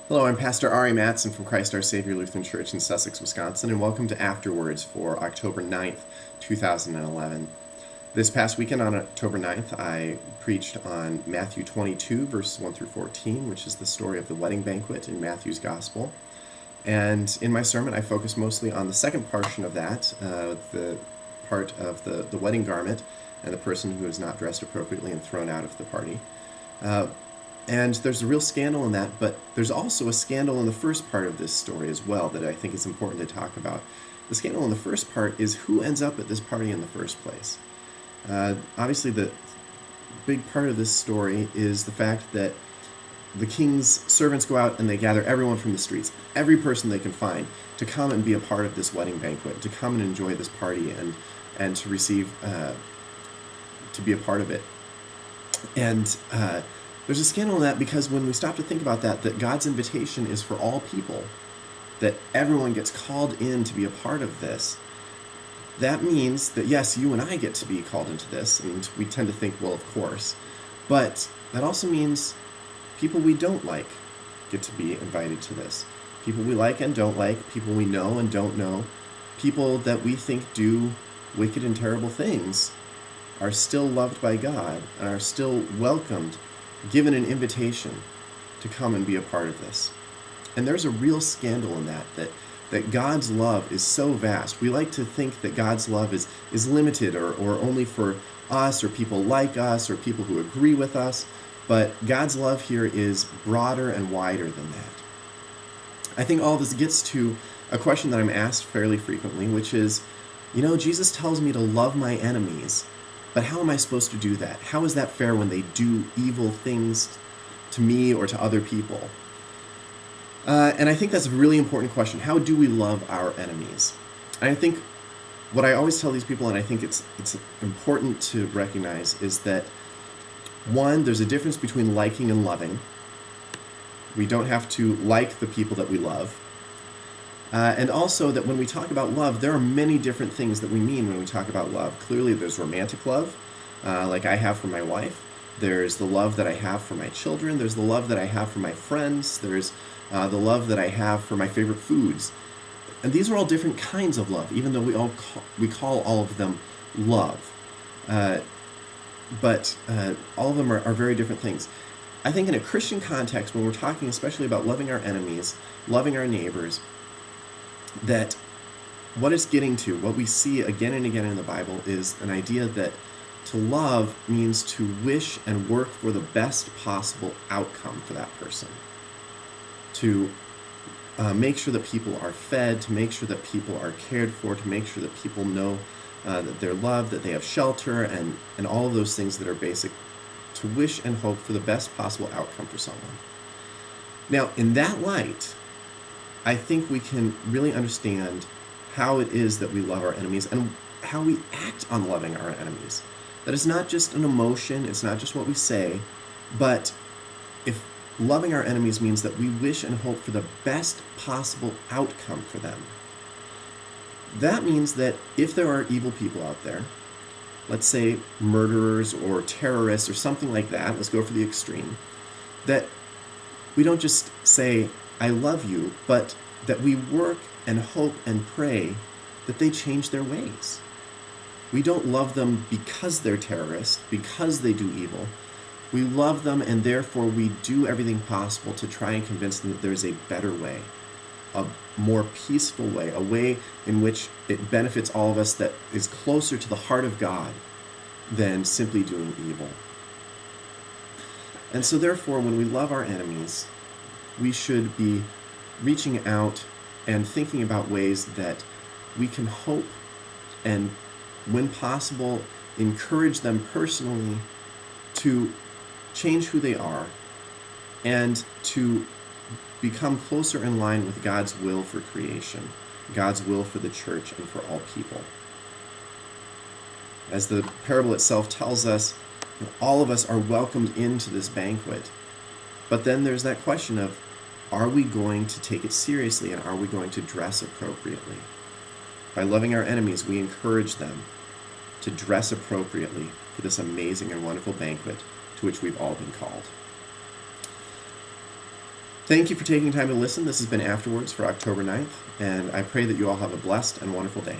Hello, I'm Pastor Ari Matson from Christ Our Savior Lutheran Church in Sussex, Wisconsin, and welcome to AfterWords for October 9th, 2011. This past weekend on October 9th, I preached on Matthew 22, verses 1 through 14, which is the story of the wedding banquet in Matthew's Gospel. And in my sermon, I focused mostly on the second portion of that, the part of the wedding garment and the person who is not dressed appropriately and thrown out of the party. And there's a real scandal in that, but there's also a scandal in the first part of this story as well that I think is important to talk about. The scandal in the first part is who ends up at this party in the first place. Obviously, the big part of this story is the fact that the king's servants go out and they gather everyone from the streets, every person they can find, to come and be a part of this wedding banquet, to come and enjoy this party and to receive, to be a part of it. And there's a scandal in that because when we stop to think about that God's invitation is for all people, that everyone gets called in to be a part of this, that means that, yes, you and I get to be called into this, and we tend to think, well, of course, but that also means people we don't like get to be invited to this. People we like and don't like, people we know and don't know, people that we think do wicked and terrible things are still loved by God and are still welcomed, given an invitation to come and be a part of this. And there's a real scandal in that God's love is so vast. We like to think that God's love is limited or only for us or people like us or people who agree with us, but God's love here is broader and wider than that. I think all this gets to a question that I'm asked fairly frequently, which is, Jesus tells me to love my enemies, but how am I supposed to do that? How is that fair when they do evil things to me or to other people? And I think that's a really important question. How do we love our enemies? And I think what I always tell these people, and I think it's important to recognize, is that, one, there's a difference between liking and loving. We don't have to like the people that we love. And also that when we talk about love, there are many different things that we mean when we talk about love. Clearly, there's romantic love, like I have for my wife. There's the love that I have for my children. There's the love that I have for my friends. There's the love that I have for my favorite foods. And these are all different kinds of love, even though we call all of them love. But all of them are very different things. I think in a Christian context, when we're talking especially about loving our enemies, loving our neighbors, that what it's getting to, what we see again and again in the Bible, is an idea that to love means to wish and work for the best possible outcome for that person. To make sure that people are fed, to make sure that people are cared for, to make sure that people know that they're loved, that they have shelter, and all of those things that are basic, to wish and hope for the best possible outcome for someone. Now, in that light, I think we can really understand how it is that we love our enemies and how we act on loving our enemies. That it's not just an emotion, it's not just what we say, but if loving our enemies means that we wish and hope for the best possible outcome for them, that means that if there are evil people out there, let's say murderers or terrorists or something like that, let's go for the extreme, that we don't just say, I love you, but that we work and hope and pray that they change their ways. We don't love them because they're terrorists, because they do evil. We love them, and therefore we do everything possible to try and convince them that there's a better way, a more peaceful way, a way in which it benefits all of us, that is closer to the heart of God than simply doing evil. And so therefore, when we love our enemies, we should be reaching out and thinking about ways that we can hope and, when possible, encourage them personally to change who they are and to become closer in line with God's will for creation, God's will for the church and for all people. As the parable itself tells us, all of us are welcomed into this banquet. But then there's that question of, are we going to take it seriously, and are we going to dress appropriately? By loving our enemies, we encourage them to dress appropriately for this amazing and wonderful banquet to which we've all been called. Thank you for taking time to listen. This has been AfterWords for October 9th, and I pray that you all have a blessed and wonderful day.